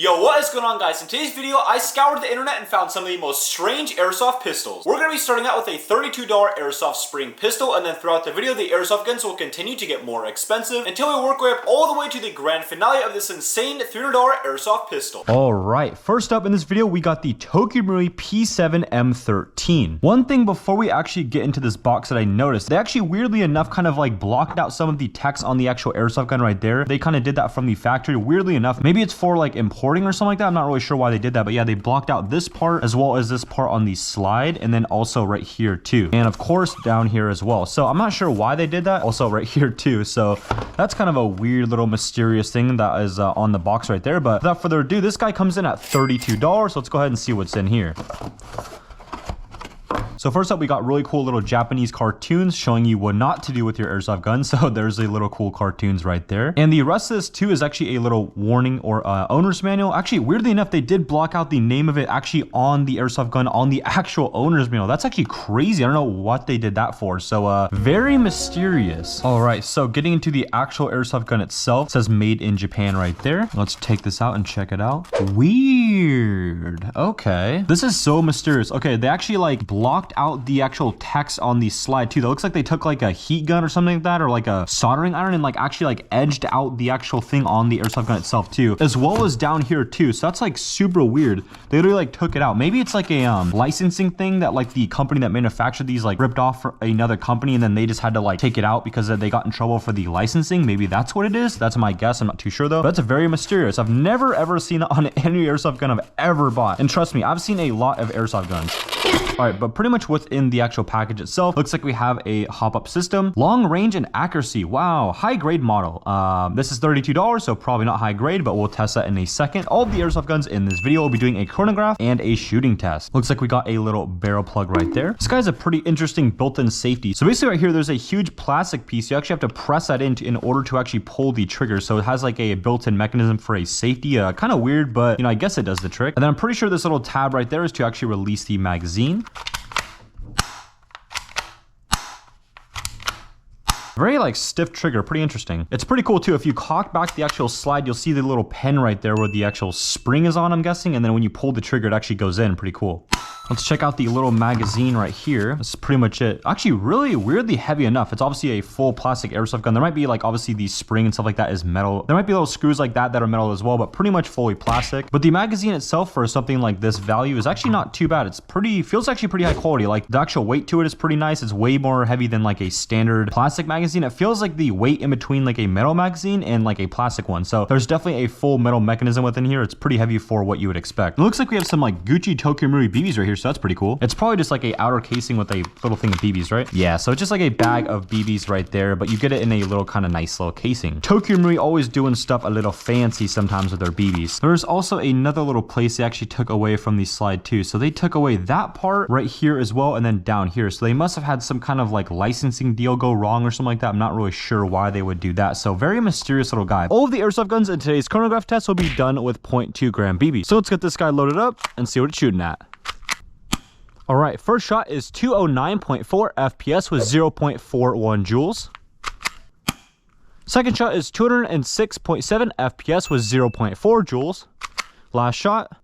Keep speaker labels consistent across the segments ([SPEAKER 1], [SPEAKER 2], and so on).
[SPEAKER 1] Yo, what is going on, guys? In today's video, I scoured the internet and found some of the most strange airsoft pistols. We're going to be starting out with a $32 airsoft spring pistol, and then throughout the video, the airsoft guns will continue to get more expensive until we work our way up all the way to the grand finale of this insane $300 airsoft pistol. Alright, first up in this video, we got the Tokyo Marui P7M13. One thing before we actually get into this box that I noticed, they actually weirdly enough kind of like blocked out some of the text on the actual airsoft gun right there. They kind of did that from the factory, weirdly enough. Maybe it's for like important or something like that. I'm not really sure why they did that, but yeah, they blocked out this part as well as this part on the slide, and then also right here too, and of course down here as well. So I'm not sure why they did that. Also right here too. So that's kind of a weird little mysterious thing that is on the box right there. But without further ado, this guy comes in at $32. So let's go ahead and see what's in here. So first up, we got really cool little Japanese cartoons showing you what not to do with your airsoft gun. So there's a little cool cartoons right there. And the rest of this too is actually a little warning or owner's manual. Actually, weirdly enough, they did block out the name of it actually on the airsoft gun on the actual owner's manual. That's actually crazy. I don't know what they did that for. So very mysterious. All right, so getting into the actual airsoft gun itself, it says made in Japan right there. Let's take this out and check it out. Weird. Okay. This is so mysterious. Okay, they actually like blocked out the actual text on the slide too. That looks like they took like a heat gun or something like that, or like a soldering iron, and like actually like edged out the actual thing on the airsoft gun itself too, as well as down here too. So that's like super weird. They literally like took it out. Maybe it's like a licensing thing that like the company that manufactured these like ripped off for another company, and then they just had to like take it out because they got in trouble for the licensing. Maybe that's what it is. That's my guess. I'm not too sure though. But that's very mysterious. I've never ever seen it on any airsoft gun I've ever bought, and trust me, I've seen a lot of airsoft guns. All right, but pretty much within the actual package itself, looks like we have a hop-up system, long range and accuracy. Wow, high grade model. This is $32, so probably not high grade, but we'll test that in a second. All of the airsoft guns in this video will be doing a chronograph and a shooting test. Looks like we got a little barrel plug right there. This guy's a pretty interesting built-in safety. So basically right here, there's a huge plastic piece. You actually have to press that in order to actually pull the trigger. So it has like a built-in mechanism for a safety. Kind of weird, but you know, I guess it does the trick. And then I'm pretty sure this little tab right there is to actually release the magazine. Very like stiff trigger, pretty interesting. It's pretty cool too. If you cock back the actual slide, you'll see the little pen right there where the actual spring is on, I'm guessing. And then when you pull the trigger, it actually goes in. Pretty cool. Let's check out the little magazine right here. That's pretty much it. Actually, really weirdly heavy enough. It's obviously a full plastic airsoft gun. There might be like obviously the spring and stuff like that is metal. There might be little screws like that are metal as well, but pretty much fully plastic. But the magazine itself for something like this value is actually not too bad. It's feels actually pretty high quality. Like the actual weight to it is pretty nice. It's way more heavy than like a standard plastic magazine. It feels like the weight in between like a metal magazine and like a plastic one. So there's definitely a full metal mechanism within here. It's pretty heavy for what you would expect. It looks like we have some like Gucci Tokyo Marui BBs right here. So that's pretty cool. It's probably just like a outer casing with a little thing of BBs, right? Yeah, so it's just like a bag of BBs right there, but you get it in a little kind of nice little casing. Tokyo Marui always doing stuff a little fancy sometimes with their BBs. There's also another little place they actually took away from the slide too. So they took away that part right here as well, and then down here. So they must have had some kind of like licensing deal go wrong or something like that. I'm not really sure why they would do that. So very mysterious little guy. All of the airsoft guns in today's chronograph test will be done with 0.2 gram BB. So let's get this guy loaded up and see what it's shooting at. All right, first shot is 209.4 FPS with 0.41 joules. Second shot is 206.7 FPS with 0.4 joules. Last shot,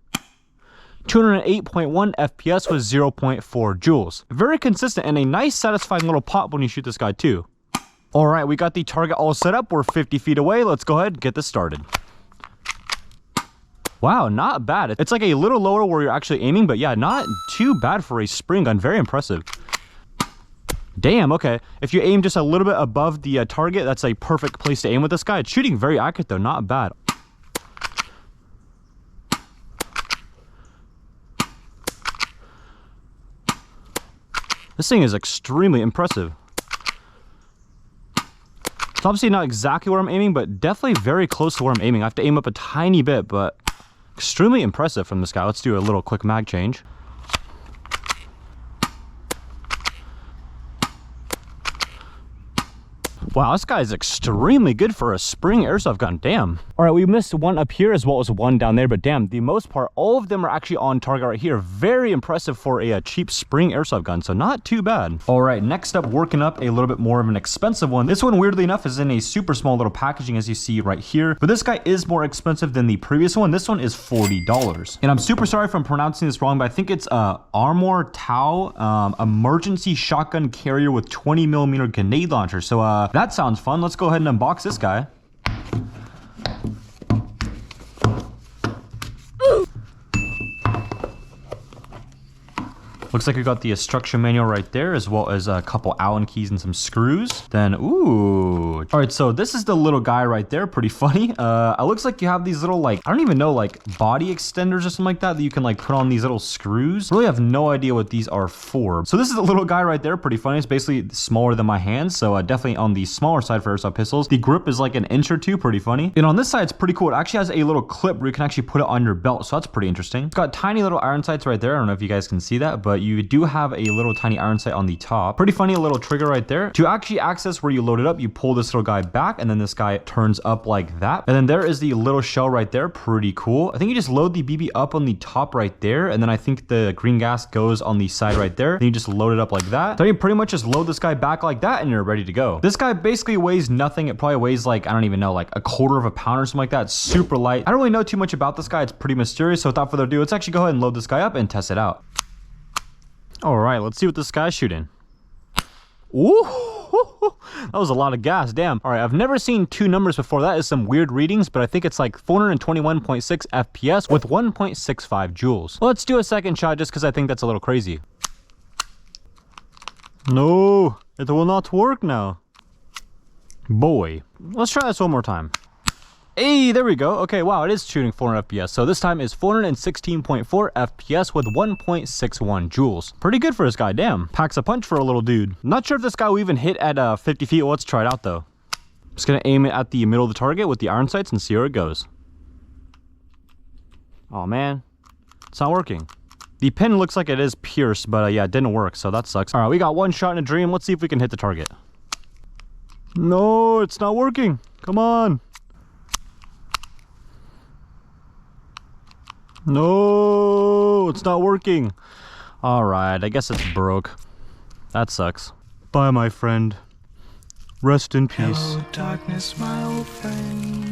[SPEAKER 1] 208.1 FPS with 0.4 joules. Very consistent and a nice satisfying little pop when you shoot this guy too. All right, we got the target all set up. We're 50 feet away. Let's go ahead and get this started. Wow, not bad. It's like a little lower where you're actually aiming, but yeah, not too bad for a spring gun. Very impressive. Damn, okay. If you aim just a little bit above the target, that's a perfect place to aim with this guy. It's shooting very accurate though, not bad. This thing is extremely impressive. It's obviously not exactly where I'm aiming, but definitely very close to where I'm aiming. I have to aim up a tiny bit, but extremely impressive from this guy. Let's do a little quick mag change. Wow, this guy is extremely good for a spring airsoft gun. Damn. All right, we missed one up here as well as one down there, but damn, the most part, all of them are actually on target right here. Very impressive for a cheap spring airsoft gun, so not too bad. All right, next up, working up a little bit more of an expensive one. This one, weirdly enough, is in a super small little packaging, as you see right here, but this guy is more expensive than the previous one. This one is $40. And I'm super sorry if I'm pronouncing this wrong, but I think it's Armor Tau emergency shotgun carrier with 20mm grenade launcher. So that sounds fun. Let's go ahead and unbox this guy. Looks like we got the instruction manual right there, as well as a couple Allen keys and some screws. Then, ooh. All right, so this is the little guy right there. Pretty funny. It looks like you have these little, like, I don't even know, like body extenders or something like that you can like put on these little screws. Really have no idea what these are for. So this is the little guy right there. Pretty funny. It's basically smaller than my hand. So definitely on the smaller side for airsoft pistols. The grip is like an inch or two. Pretty funny. And on this side, it's pretty cool. It actually has a little clip where you can actually put it on your belt. So that's pretty interesting. It's got tiny little iron sights right there. I don't know if you guys can see that, but you do have a little tiny iron sight on the top. Pretty funny, a little trigger right there. To actually access where you load it up, you pull this little guy back, and then this guy turns up like that. And then there is the little shell right there. Pretty cool. I think you just load the BB up on the top right there, and then I think the green gas goes on the side right there. Then you just load it up like that. So you pretty much just load this guy back like that, and you're ready to go. This guy basically weighs nothing. It probably weighs like, I don't even know, like a quarter of a pound or something like that. It's super light. I don't really know too much about this guy. It's pretty mysterious. So without further ado, let's actually go ahead and load this guy up and test it out. All right, let's see what this guy's shooting. Ooh, that was a lot of gas, damn. All right, I've never seen two numbers before. That is some weird readings, but I think it's like 421.6 FPS with 1.65 joules. Let's do a second shot just because I think that's a little crazy. No, it will not work now. Boy, let's try this one more time. Hey, there we go. Okay, wow, it is shooting 400 FPS. So this time is 416.4 FPS with 1.61 joules. Pretty good for this guy, damn. Packs a punch for a little dude. Not sure if this guy will even hit at 50 feet. Well, let's try it out though. Just gonna aim it at the middle of the target with the iron sights and see where it goes. Oh man, it's not working. The pin looks like it is pierced, but yeah, it didn't work, so that sucks. All right, we got one shot in a dream. Let's see if we can hit the target. No, it's not working. Come on. No, it's not working. All right, I guess it's broke. That sucks. Bye, my friend. Rest in peace. Hello, darkness, my old friend.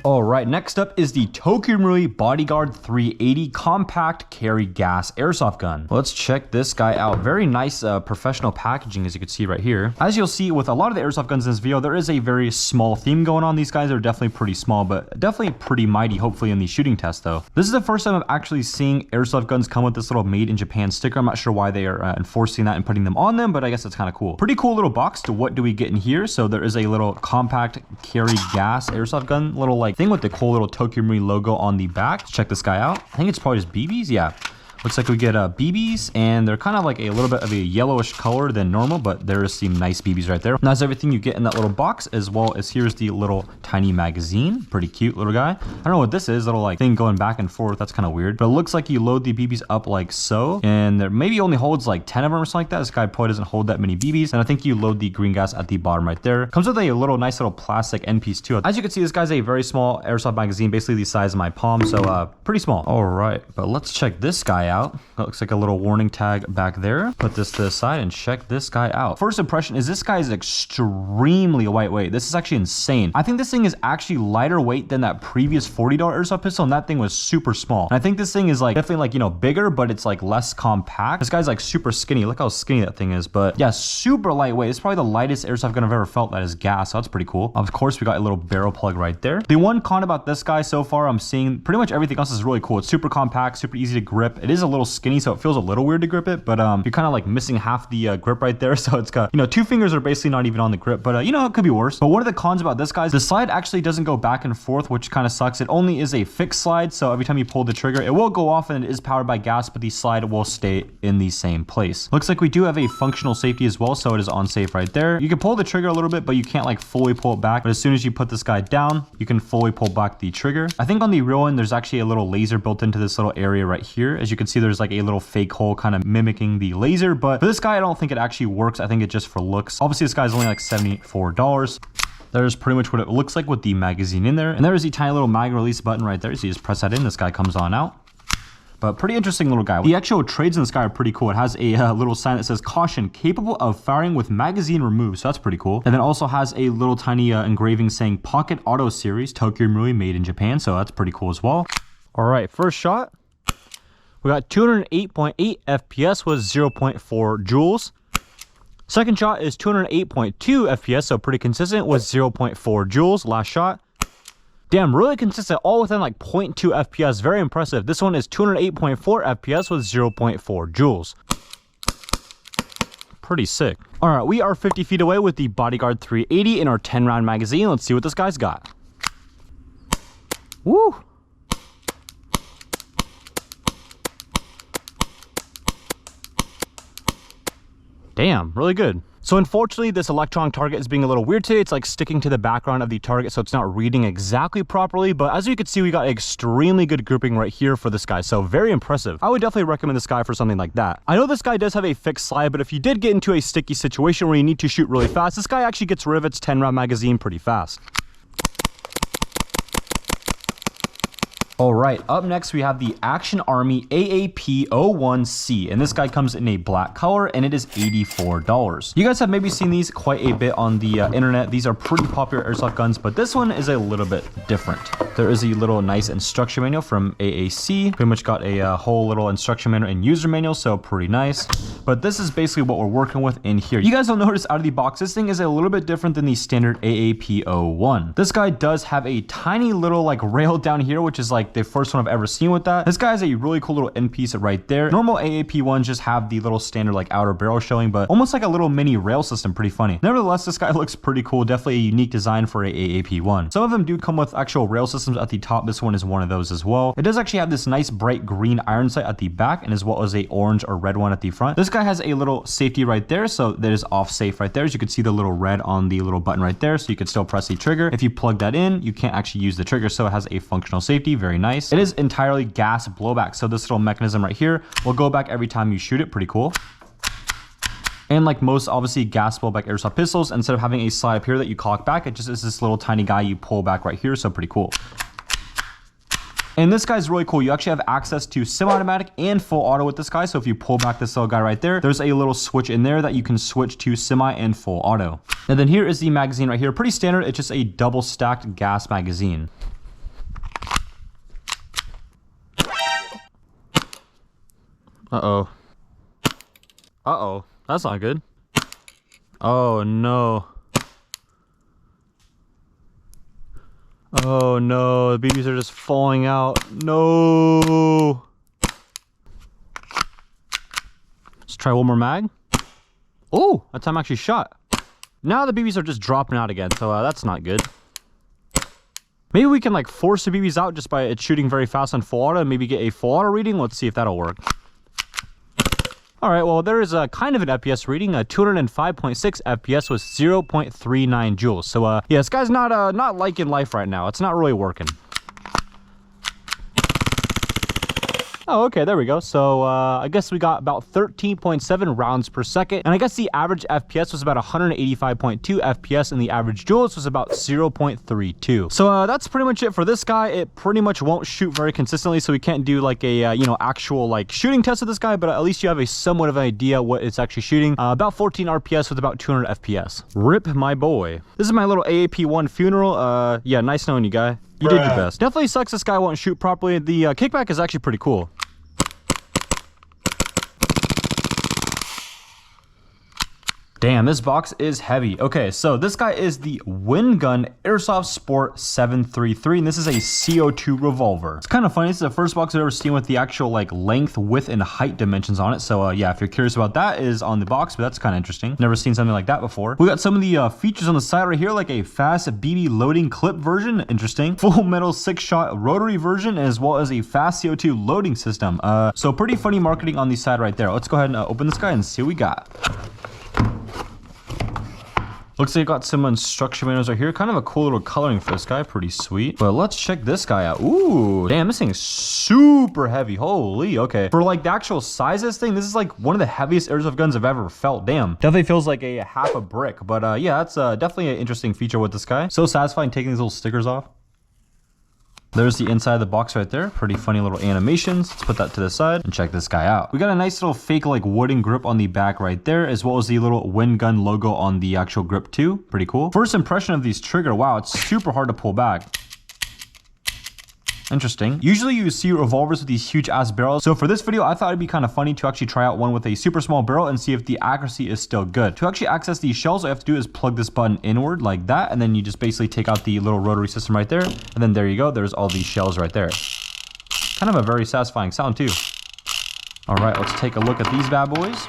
[SPEAKER 1] All right, next up is the Tokumuri Bodyguard 380 compact carry gas airsoft gun. Let's check this guy out. Very nice professional packaging, as you can see right here. As you'll see with a lot of the airsoft guns in this video, there is a very small theme going on. These guys are definitely pretty small, but definitely pretty mighty, hopefully in the shooting test though. This is the first time I'm actually seeing airsoft guns come with this little made in Japan sticker. I'm not sure why they are enforcing that and putting them on them, but I guess it's kind of cool. Pretty cool little box. To what do we get in here? So there is a little compact carry gas airsoft gun, little like thing with the cool little Tokumuri logo on the back. Let's check this guy out. I think it's probably just BBs. Yeah. Looks like we get BBs, and they're kind of like a little bit of a yellowish color than normal, but there is some nice BBs right there. And that's everything you get in that little box, as well as here's the little tiny magazine. Pretty cute little guy. I don't know what this is, little like thing going back and forth. That's kind of weird, but it looks like you load the BBs up like so, and there maybe only holds like 10 of them or something like that. This guy probably doesn't hold that many BBs, and I think you load the green gas at the bottom right there. Comes with a little nice little plastic end piece too. As you can see, this guy's a very small airsoft magazine, basically the size of my palm, so pretty small. All right, but let's check this guy out. That looks like a little warning tag back there. Put this to the side and check this guy out. First impression is this guy is extremely lightweight. This is actually insane. I think this thing is actually lighter weight than that previous $40 airsoft pistol, and that thing was super small. And I think this thing is like definitely like, you know, bigger, but it's like less compact. This guy's like super skinny. Look how skinny that thing is. But yeah, super lightweight. It's probably the lightest airsoft gun I've ever felt that is gas, so that's pretty cool. Of course, we got a little barrel plug right there. The one con about this guy so far, I'm seeing pretty much everything else is really cool. It's super compact, super easy to grip. It is a little skinny, so it feels a little weird to grip it, but you're kind of like missing half the grip right there. So it's got, you know, two fingers are basically not even on the grip, but you know, it could be worse. But one of the cons about this, guys, the slide actually doesn't go back and forth, which kind of sucks. It only is a fixed slide, so every time you pull the trigger, it will go off, and it is powered by gas, but the slide will stay in the same place. Looks like we do have a functional safety as well, so it is on safe right there. You can pull the trigger a little bit, but you can't like fully pull it back. But as soon as you put this guy down, you can fully pull back the trigger. I think on the real one, there's actually a little laser built into this little area right here. As you can can see there's like a little fake hole kind of mimicking the laser, but for this guy, I don't think it actually works. I think it's just for looks. Obviously, this guy's only like $74. There's pretty much what it looks like with the magazine in there. And there's the tiny little mag release button right there. So you just press that in, this guy comes on out. But pretty interesting little guy. The actual trades in this guy are pretty cool. It has a little sign that says caution, capable of firing with magazine removed. So that's pretty cool. And then also has a little tiny engraving saying Pocket Auto Series, Tokyo Marui, made in Japan. So that's pretty cool as well. All right, first shot. We got 208.8 FPS with 0.4 joules. Second shot is 208.2 FPS, so pretty consistent with 0.4 joules. Last shot. Damn, really consistent, all within like 0.2 FPS. Very impressive. This one is 208.4 FPS with 0.4 joules. Pretty sick. All right, we are 50 feet away with the Bodyguard 380 in our 10-round magazine. Let's see what this guy's got. Woo! Damn, really good. So unfortunately, this electronic target is being a little weird today. It's like sticking to the background of the target, so it's not reading exactly properly. But as you can see, we got extremely good grouping right here for this guy. So very impressive. I would definitely recommend this guy for something like that. I know this guy does have a fixed slide, but if you did get into a sticky situation where you need to shoot really fast, this guy actually gets rid of its 10-round magazine pretty fast. All right, up next we have the Action Army AAP01C, and this guy comes in a black color, and it is $84. You guys have maybe seen these quite a bit on the internet. These are pretty popular airsoft guns, but this one is a little bit different. There is a little nice instruction manual from AAC. Pretty much got a whole little instruction manual and user manual, so pretty nice. But this is basically what we're working with in here. You guys will notice out of the box, this thing is a little bit different than the standard AAP01. This guy does have a tiny little like rail down here, which is like the first one I've ever seen with that. This guy has a really cool little end piece right there. Normal AAP ones just have the little standard like outer barrel showing, but almost like a little mini rail system. Pretty funny. Nevertheless, this guy looks pretty cool. Definitely a unique design for a AAP one. Some of them do come with actual rail systems at the top. This one is one of those as well. It does actually have this nice bright green iron sight at the back, and as well as a orange or red one at the front. This guy has a little safety right there, so that is off safe right there. As you can see the little red on the little button right there, so you can still press the trigger. If you plug that in, you can't actually use the trigger, so it has a functional safety. Very nice. It is entirely gas blowback, so this little mechanism right here will go back every time you shoot it. Pretty cool. And like most obviously gas blowback airsoft pistols, instead of having a slide up here that you cock back, it just is this little tiny guy you pull back right here, so pretty cool. And this guy's really cool. You actually have access to semi-automatic and full auto with this guy. So if you pull back this little guy right there, there's a little switch in there that you can switch to semi and full auto. And then here is the magazine right here. Pretty standard. It's just a double stacked gas magazine. Uh-oh. Uh-oh. That's not good. Oh, no. Oh, no. The BBs are just falling out. No. Let's try one more mag. Oh, that time I actually shot. Now the BBs are just dropping out again, so that's not good. Maybe we can like force the BBs out just by it shooting very fast on full auto and maybe get a full auto reading. Let's see if that'll work. All right, well, there is a kind of an FPS reading, a 205.6 FPS with 0.39 joules. So, yeah, this guy's not liking life right now. It's not really working. Oh, okay, there we go. So I guess we got about 13.7 rounds per second. And I guess the average FPS was about 185.2 FPS and the average joules was about 0.32. So that's pretty much it for this guy. It pretty much won't shoot very consistently, so we can't do like a, you know, actual like shooting test of this guy, but at least you have a somewhat of an idea what it's actually shooting. About 14 RPS with about 200 FPS. Rip my boy. This is my little AAP1 funeral. Yeah, nice knowing you, guy. You did your best. Definitely sucks this guy won't shoot properly. The kickback is actually pretty cool. Damn, this box is heavy. Okay, so this guy is the Windgun Airsoft Sport 733, and this is a CO2 revolver. It's kind of funny. This is the first box I've ever seen with the actual like length, width, and height dimensions on it. So yeah, if you're curious about that, it is on the box, but that's kind of interesting. Never seen something like that before. We got some of the features on the side right here, like a fast BB loading clip version. Interesting. Full metal 6-shot rotary version, as well as a fast CO2 loading system. So pretty funny marketing on the side right there. Let's go ahead and open this guy and see what we got. Looks like you got some instruction manuals right here. Kind of a cool little coloring for this guy. Pretty sweet. But let's check this guy out. Ooh, damn, this thing is super heavy. Holy, okay. For like the actual size of this thing, this is like one of the heaviest airsoft guns I've ever felt. Damn. Definitely feels like a half a brick. But yeah, that's definitely an interesting feature with this guy. So satisfying taking these little stickers off. There's the inside of the box right there. Pretty funny little animations. Let's put that to the side and check this guy out. We got a nice little fake like wooden grip on the back right there, as well as the little wind gun logo on the actual grip too. Pretty cool. First impression of these trigger. Wow, it's super hard to pull back. Interesting. Usually you see revolvers with these huge ass barrels. So for this video, I thought it'd be kind of funny to actually try out one with a super small barrel and see if the accuracy is still good. To actually access these shells, all you have to do is plug this button inward like that. And then you just basically take out the little rotary system right there. And then there you go. There's all these shells right there. Kind of a very satisfying sound too. All right, let's take a look at these bad boys.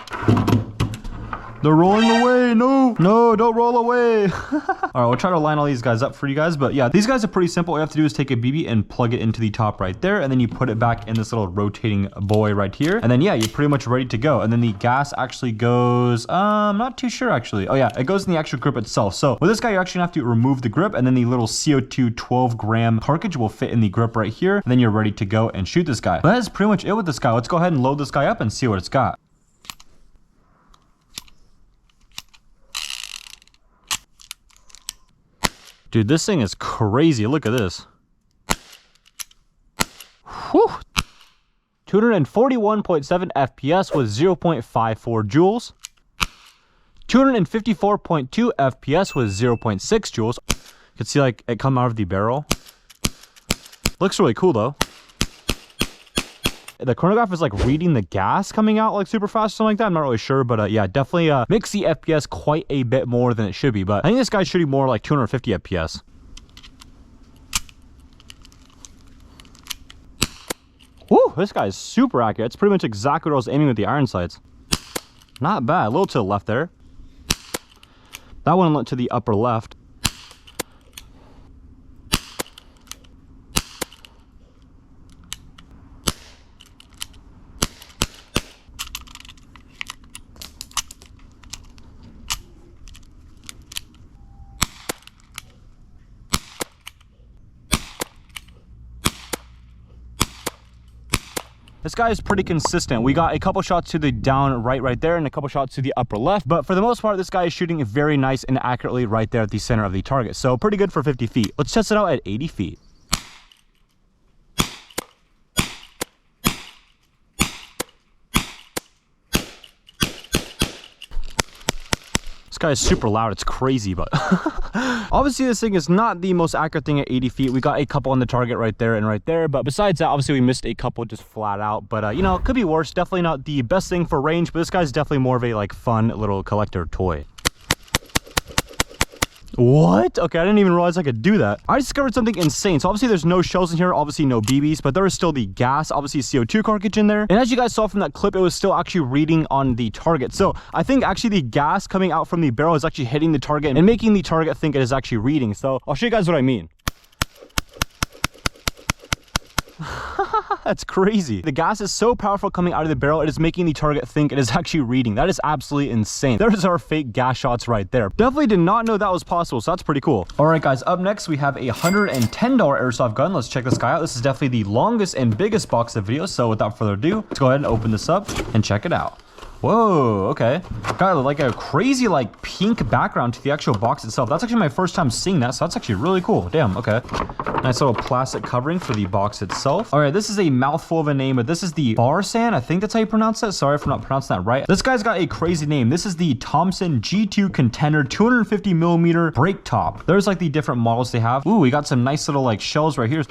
[SPEAKER 1] They're rolling away. No, don't roll away. All right, we'll try to line all these guys up for you guys. But yeah, these guys are pretty simple. All you have to do is take a BB and plug it into the top right there. And then you put it back in this little rotating boy right here. And then yeah, you're pretty much ready to go. And then the gas actually goes, I'm not too sure actually. Oh yeah, it goes in the actual grip itself. So with this guy, you actually have to remove the grip, and then the little CO2 12-gram cartridge will fit in the grip right here. And then you're ready to go and shoot this guy. But that is pretty much it with this guy. Let's go ahead and load this guy up and see what it's got. Dude, this thing is crazy. Look at this. Whew. 241.7 FPS with 0.54 joules. 254.2 FPS with 0.6 joules. You can see like it come out of the barrel. Looks really cool though. The chronograph is like reading the gas coming out like super fast or something like that. I'm not really sure, but yeah, definitely makes the FPS quite a bit more than it should be. But I think this guy's shooting more like 250 FPS. Woo, this guy is super accurate. It's pretty much exactly what I was aiming with the iron sights. Not bad. A little to the left there. That one went to the upper left. This guy is pretty consistent. We got a couple shots to the down right there and a couple shots to the upper left. But for the most part, this guy is shooting very nice and accurately right there at the center of the target. So pretty good for 50 feet. Let's test it out at 80 feet. This guy is super loud. It's crazy, but obviously this thing is not the most accurate thing at 80 feet. We got a couple on the target right there and right there. But besides that, obviously we missed a couple just flat out. But you know, it could be worse. Definitely not the best thing for range, but this guy's definitely more of a like fun little collector toy. What? Okay, I didn't even realize I could do that. I discovered something insane. So obviously there's no shells in here, obviously no BBs, but there is still the gas, obviously CO2 cartridge in there. And as you guys saw from that clip, it was still actually reading on the target. So I think actually the gas coming out from the barrel is actually hitting the target and making the target think it is actually reading. So I'll show you guys what I mean. That's crazy. The gas is so powerful coming out of the barrel, it is making the target think it is actually reading. That is absolutely insane. There's our fake gas shots right there. Definitely did not know that was possible, so that's pretty cool. All right, guys, up next, we have a $110 airsoft gun. Let's check this guy out. This is definitely the longest and biggest box of videos, so without further ado, let's go ahead and open this up and check it out. Whoa, okay. Got like a crazy like pink background to the actual box itself. That's actually my first time seeing that, so that's actually really cool. Damn, okay. Nice little plastic covering for the box itself. All right, this is a mouthful of a name, but this is the Farsan. I think that's how you pronounce it. Sorry if I'm not pronouncing that right. This guy's got a crazy name. This is the Thompson G2 Contender 250 millimeter break top. There's like the different models they have. Ooh, we got some nice little like shells right here.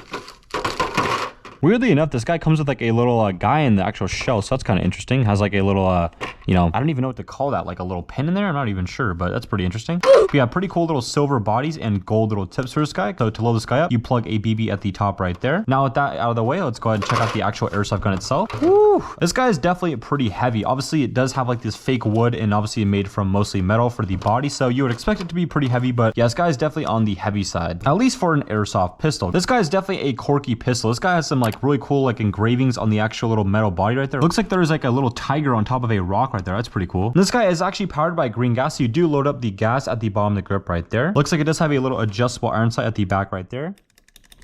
[SPEAKER 1] Weirdly enough, this guy comes with like a little guy in the actual shell, so that's kind of interesting. Has like a little, you know, I don't even know what to call that, like a little pin in there. I'm not even sure, but that's pretty interesting. We have pretty cool little silver bodies and gold little tips for this guy. So to load this guy up, you plug a BB at the top right there. Now with that out of the way, let's go ahead and check out the actual airsoft gun itself. Woo! This guy is definitely pretty heavy. Obviously, it does have like this fake wood and obviously made from mostly metal for the body, so you would expect it to be pretty heavy, but yeah, this guy is definitely on the heavy side, at least for an airsoft pistol. This guy is definitely a quirky pistol. This guy has some like like really cool like engravings on the actual little metal body right there. Looks like there's like a little tiger on top of a rock right there. That's pretty cool. And this guy is actually powered by green gas. So you do load up the gas at the bottom of the grip right there. Looks like it does have a little adjustable iron sight at the back right there.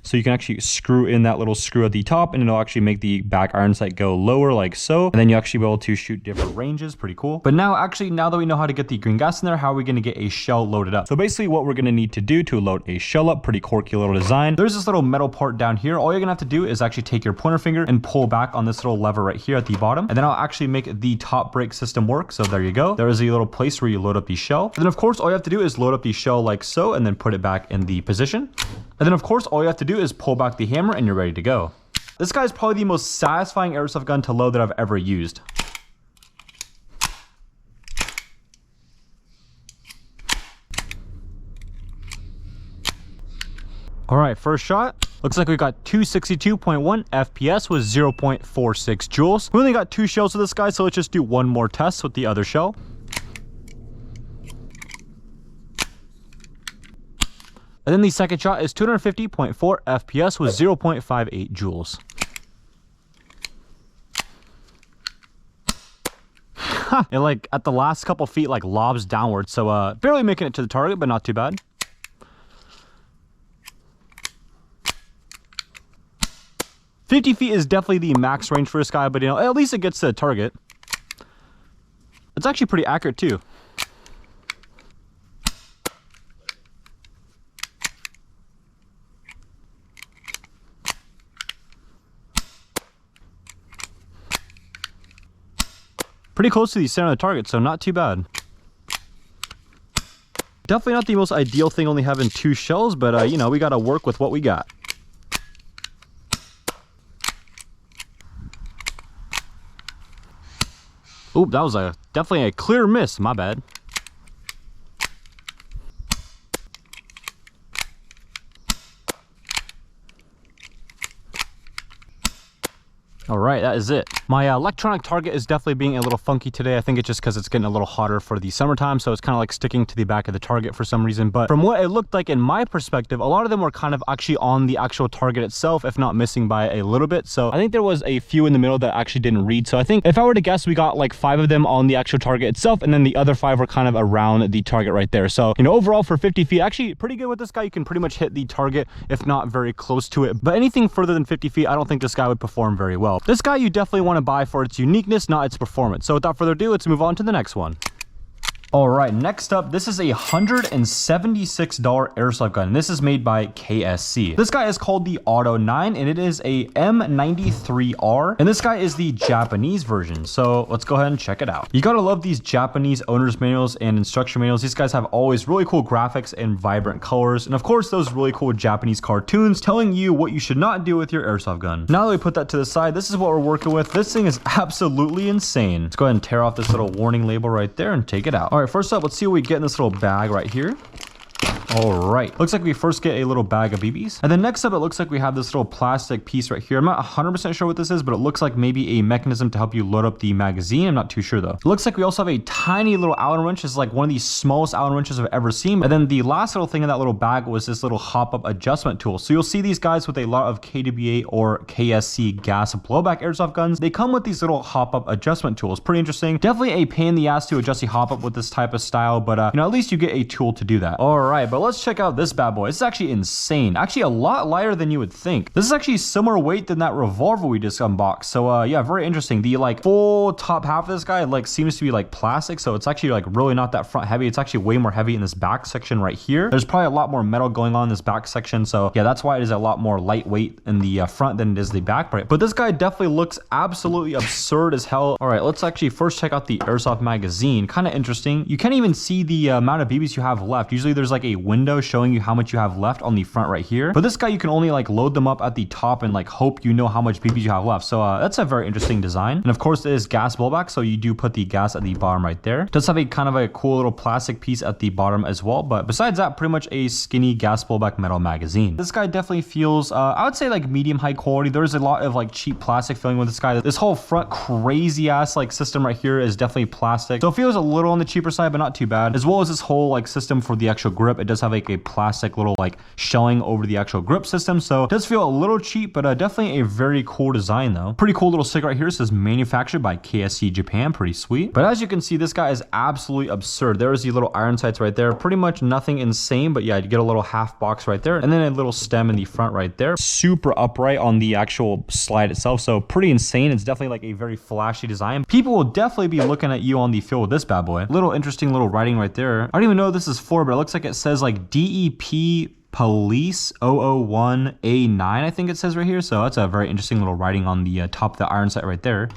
[SPEAKER 1] So you can actually screw in that little screw at the top and it'll actually make the back iron sight go lower like so. And then you actually be able to shoot different ranges. Pretty cool. But now that we know how to get the green gas in there, how are we going to get a shell loaded up? So basically what we're going to need to do to load a shell up, pretty quirky little design. There's this little metal part down here. All you're going to have to do is actually take your pointer finger and pull back on this little lever right here at the bottom. And then I'll actually make the top brake system work. So there you go. There is a little place where you load up the shell. And then of course, all you have to do is load up the shell like so, and then put it back in the position. And then of course, all you have to do is pull back the hammer and you're ready to go. This guy is probably the most satisfying airsoft gun to load that I've ever used. All right, first shot. Looks like we got 262.1 FPS with 0.46 joules. We only got 2 shells with this guy, so let's just do one more test with the other shell. And then the second shot is 250.4 FPS with 0.58 joules. It like at the last couple feet like lobs downward, so barely making it to the target, but not too bad. $50 feet is definitely the max range for this guy, but you know, at least it gets to the target. It's actually pretty accurate too. Pretty close to the center of the target, so not too bad. Definitely not the most ideal thing only having 2 shells, but you know, we gotta work with what we got. Oop, that was definitely a clear miss, my bad. All right, that is it. My electronic target is definitely being a little funky today. I think it's just because it's getting a little hotter for the summertime, so it's kind of like sticking to the back of the target for some reason. But from what it looked like in my perspective, a lot of them were kind of actually on the actual target itself, if not missing by a little bit. So I think there was a few in the middle that actually didn't read. So I think if I were to guess, we got like 5 of them on the actual target itself, and then the other 5 were kind of around the target right there. So, you know, overall for 50 feet, actually pretty good with this guy. You can pretty much hit the target, if not very close to it. But anything further than 50 feet, I don't think this guy would perform very well. This guy you definitely want to buy for its uniqueness, not its performance. So without further ado, let's move on to the next one. All right, next up, this is a $176 airsoft gun. This is made by KSC. This guy is called the Auto 9, and it is a M93R, and this guy is the Japanese version. So let's go ahead and check it out. You gotta love these Japanese owner's manuals and instruction manuals. These guys have always really cool graphics and vibrant colors, and of course, those really cool Japanese cartoons telling you what you should not do with your airsoft gun. Now that we put that to the side, this is what we're working with. This thing is absolutely insane. Let's go ahead and tear off this little warning label right there and take it out. All right, first up, let's see what we get in this little bag right here. All right, looks like we first get a little bag of BBs, and then next up it looks like we have this little plastic piece right here. I'm not 100% sure what this is, but it looks like maybe a mechanism to help you load up the magazine. I'm not too sure though. It looks like we also have a tiny little Allen wrench. It's like one of the smallest Allen wrenches I've ever seen. And then the last little thing in that little bag was this little hop-up adjustment tool. So you'll see these guys with a lot of KWA or KSC gas blowback airsoft guns. They come with these little hop-up adjustment tools. Pretty interesting. Definitely a pain in the ass to adjust the hop-up with this type of style, but you know, at least you get a tool to do that. All right, but let's check out this bad boy. It's actually insane. Actually a lot lighter than you would think. This is actually similar weight than that revolver we just unboxed. So yeah, very interesting. The like full top half of this guy like seems to be like plastic, so it's actually like really not that front heavy. It's actually way more heavy in this back section right here. There's probably a lot more metal going on in this back section, so yeah, that's why it is a lot more lightweight in the front than it is the back. But this guy definitely looks absolutely absurd as hell. All right, let's actually first check out the airsoft magazine. Kind of interesting. You can't even see the amount of BBs you have left. Usually there's like a window showing you how much you have left on the front right here, but this guy you can only like load them up at the top and like hope you know how much BBs you have left. So that's a very interesting design. And of course it is gas blowback, so you do put the gas at the bottom right there. It does have a kind of a cool little plastic piece at the bottom as well, but besides that, pretty much a skinny gas blowback metal magazine. This guy definitely feels I would say like medium high quality. There's a lot of like cheap plastic feeling with this guy. This whole front crazy ass like system right here is definitely plastic, so it feels a little on the cheaper side, but not too bad. As well as this whole like system for the actual grip, it does have like a plastic little like shelling over the actual grip system. So it does feel a little cheap, but definitely a very cool design though. Pretty cool little sticker right here. It says manufactured by KSC Japan. Pretty sweet. But as you can see, this guy is absolutely absurd. There's the little iron sights right there. Pretty much nothing insane, but yeah, you get a little half box right there. And then a little stem in the front right there. Super upright on the actual slide itself. So pretty insane. It's definitely like a very flashy design. People will definitely be looking at you on the field with this bad boy. Little interesting little writing right there. I don't even know what this is for, but it looks like it says like DEP Police 001A9, I think it says right here. So that's a very interesting little writing on the top of the iron sight right there.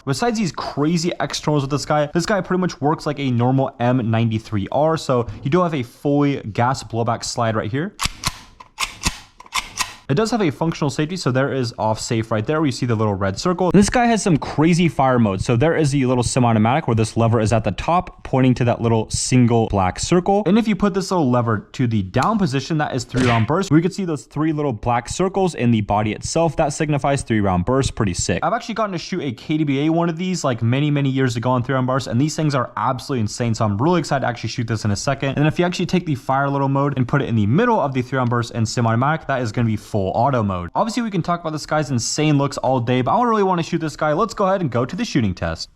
[SPEAKER 1] Besides these crazy externals with this guy pretty much works like a normal M93R. So you do have a fully gas blowback slide right here. It does have a functional safety, so there is off safe right there where you see the little red circle. This guy has some crazy fire modes. So there is the little semi-automatic where this lever is at the top pointing to that little single black circle. And if you put this little lever to the down position, that is 3-round burst. We could see those 3 little black circles in the body itself. That signifies 3-round burst. Pretty sick. I've actually gotten to shoot a KDBA one of these like many years ago on 3-round burst, and these things are absolutely insane. So I'm really excited to actually shoot this in a second. And then if you actually take the fire little mode and put it in the middle of the 3-round burst and semi-automatic, that is going to be full auto mode. Obviously, we can talk about this guy's insane looks all day, but I don't really want to shoot this guy. Let's go ahead and go to the shooting test.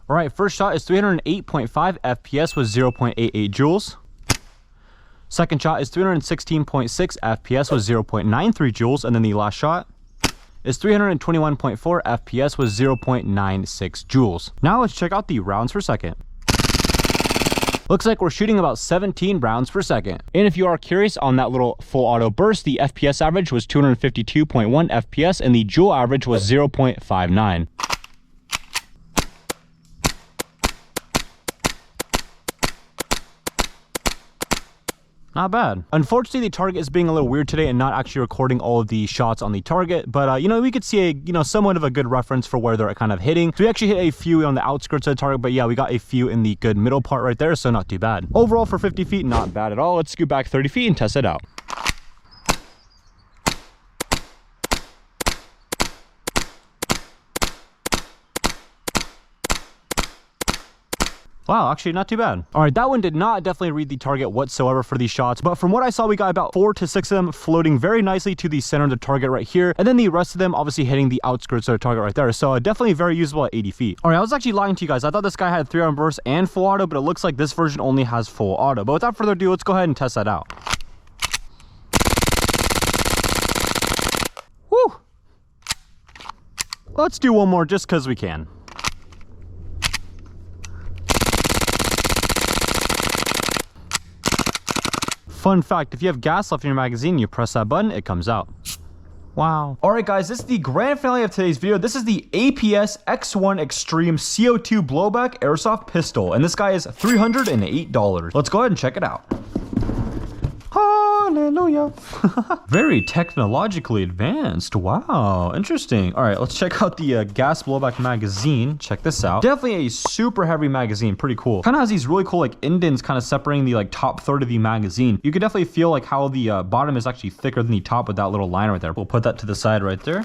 [SPEAKER 1] All right, first shot is 308.5 FPS with 0.88 joules. Second shot is 316.6 FPS with 0.93 joules, and then the last shot is 321.4 FPS with 0.96 joules. Now let's check out the rounds per second. Looks like we're shooting about 17 rounds per second. And if you are curious on that little full auto burst, the FPS average was 252.1 FPS and the joule average was 0.59. Not bad. Unfortunately, the target is being a little weird today and not actually recording all of the shots on the target, but you know, we could see a somewhat of a good reference for where they're kind of hitting. So we actually hit a few on the outskirts of the target, but yeah, we got a few in the good middle part right there, so not too bad. Overall for 50 feet, not bad at all. Let's scoot back 30 feet and test it out. Wow, actually not too bad. All right, that one did not definitely read the target whatsoever for these shots, but from what I saw, we got about 4 to 6 of them floating very nicely to the center of the target right here, and then the rest of them obviously hitting the outskirts of the target right there. So definitely very usable at 80 feet. All right, I was actually lying to you guys. I thought this guy had 3-round burst and full auto, but it looks like this version only has full auto. But without further ado, let's go ahead and test that out. Woo! Let's do one more just because we can. Fun fact, if you have gas left in your magazine, you press that button, it comes out. Wow. All right, guys, this is the grand finale of today's video. This is the APS X1 Extreme CO2 blowback airsoft pistol, and this guy is $308. Let's go ahead and check it out. Hallelujah. Very technologically advanced. Wow, interesting. All right, let's check out the gas blowback magazine. Check this out. Definitely a super heavy magazine. Pretty cool. Kind of has these really cool like indents kind of separating the like top third of the magazine. You can definitely feel like how the bottom is actually thicker than the top with that little line right there. We'll put that to the side right there.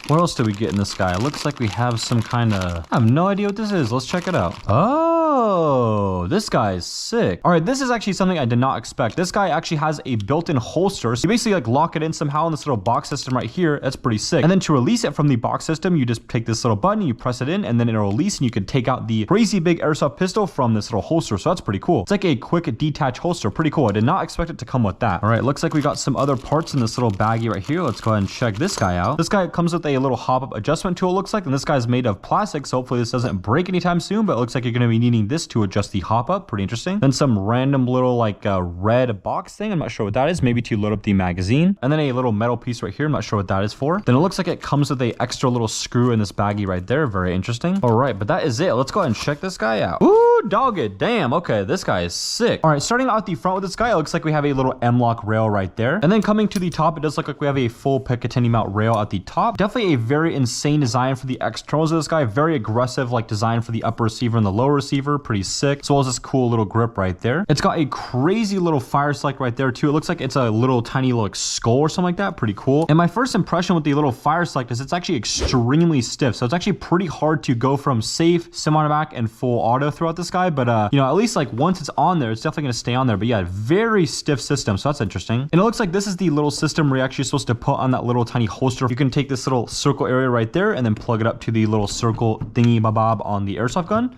[SPEAKER 1] What else do we get in this guy? It looks like we have some kind of... I have no idea what this is. Let's check it out. Oh, this guy is sick. All right, this is actually something I did not expect. This guy actually has a built-in holster. So you basically like lock it in somehow in this little box system right here. That's pretty sick. And then to release it from the box system, you just take this little button, you press it in, and then it'll release, and you can take out the crazy big airsoft pistol from this little holster. So that's pretty cool. It's like a quick detach holster. Pretty cool. I did not expect it to come with that. All right, looks like we got some other parts in this little baggie right here. Let's go ahead and check this guy out. This guy comes with a little hop-up adjustment tool, looks like, and this guy's made of plastic, so hopefully this doesn't break anytime soon, but it looks like you're going to be needing this to adjust the hop-up. Pretty interesting. Then some random little like red box thing. I'm not sure what that is. Maybe to load up the magazine. And then a little metal piece right here. I'm not sure what that is for. Then it looks like it comes with a extra little screw in this baggie right there. Very interesting. All right, but that is it. Let's go ahead and check this guy out. Ooh, dog it. Damn. Okay, this guy is sick. All right, starting out the front with this guy, it looks like we have a little M-lock rail right there. And then coming to the top, it does look like we have a full Picatinny mount rail at the top. Definitely a very insane design for the externals of this guy. Very aggressive like design for the upper receiver and the lower receiver. Pretty sick. As well as this cool little grip right there. It's got a crazy little fire select right there too. It looks like it's a little tiny little skull or something like that. Pretty cool. And my first impression with the little fire select is it's actually extremely stiff. So it's actually pretty hard to go from safe, semi-automatic, and full auto throughout this guy, but you know, at least like once it's on there, it's definitely gonna stay on there. But yeah, very stiff system, so that's interesting. And it looks like this is the little system where you're actually supposed to put on that little tiny holster. You can take this little circle area right there and then plug it up to the little circle thingy bob on the airsoft gun.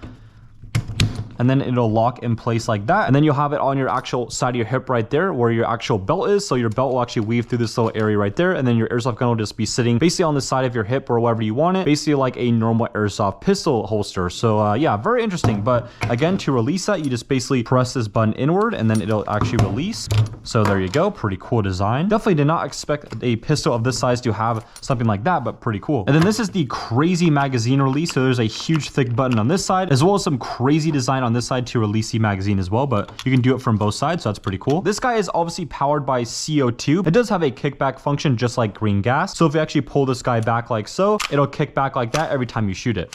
[SPEAKER 1] And then it'll lock in place like that. And then you'll have it on your actual side of your hip right there where your actual belt is. So your belt will actually weave through this little area right there. And then your airsoft gun will just be sitting basically on the side of your hip or wherever you want it. Basically like a normal airsoft pistol holster. So yeah, very interesting. But again, to release that, you just basically press this button inward and then it'll actually release. So there you go. Pretty cool design. Definitely did not expect a pistol of this size to have something like that, but pretty cool. And then this is the crazy magazine release. So there's a huge thick button on this side, as well as some crazy design on this side to release the magazine as well, but you can do it from both sides, so that's pretty cool. This guy is obviously powered by CO2. It does have a kickback function just like green gas. So if you actually pull this guy back like so, it'll kick back like that every time you shoot it.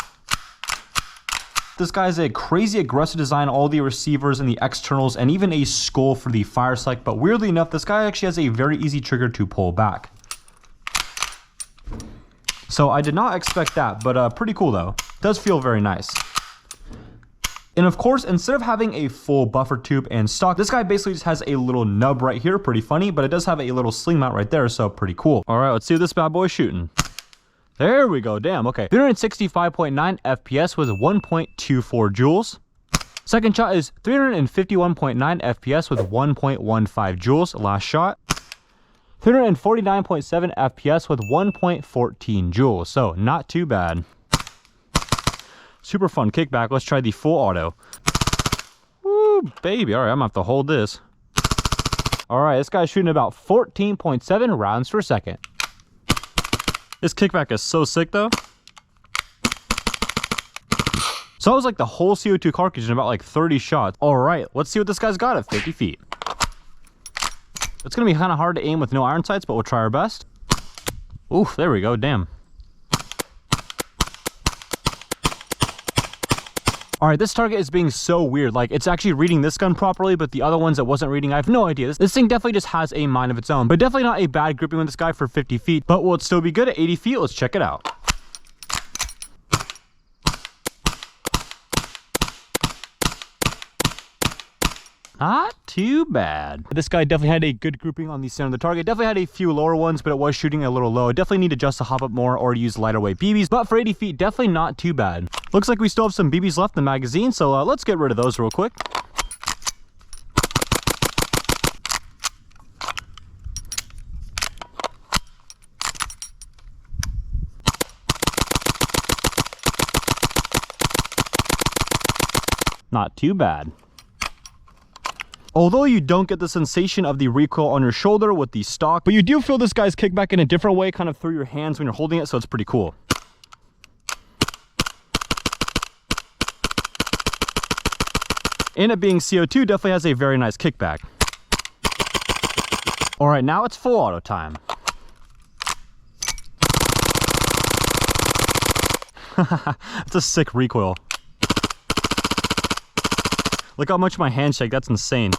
[SPEAKER 1] This guy has a crazy aggressive design, all the receivers and the externals, and even a skull for the fire select. But weirdly enough, this guy actually has a very easy trigger to pull back. So I did not expect that, but pretty cool though. Does feel very nice. And of course, instead of having a full buffer tube and stock, this guy basically just has a little nub right here. Pretty funny, but it does have a little sling mount right there, so pretty cool. All right, let's see what this bad boy is shooting. There we go, damn, okay. 365.9 FPS with 1.24 joules. Second shot is 351.9 FPS with 1.15 joules. Last shot. 349.7 FPS with 1.14 joules, so not too bad. Super fun kickback. Let's try the full auto. Woo, baby. All right, I'm gonna have to hold this. All right, this guy's shooting about 14.7 rounds per second. This kickback is so sick though. So that was like the whole CO2 cartridge in about like 30 shots. All right, let's see what this guy's got at 50 feet. It's gonna be kind of hard to aim with no iron sights, but we'll try our best. Oof, there we go, damn. All right, this target is being so weird. Like, it's actually reading this gun properly, but the other ones it wasn't reading. I have no idea. This thing definitely just has a mind of its own, but definitely not a bad gripping with this guy for 50 feet. But will it still be good at 80 feet? Let's check it out. Not too bad. This guy definitely had a good grouping on the center of the target. Definitely had a few lower ones, but it was shooting a little low. Definitely need to adjust the hop up more or use lighter weight BBs, but for 80 feet, definitely not too bad. Looks like we still have some BBs left in the magazine, so let's get rid of those real quick. Not too bad. Although you don't get the sensation of the recoil on your shoulder with the stock, but you do feel this guy's kickback in a different way, kind of through your hands when you're holding it, so it's pretty cool. And it being CO2 definitely has a very nice kickback. All right, now it's full auto time. That's a sick recoil. Look how much my hands shake, that's insane.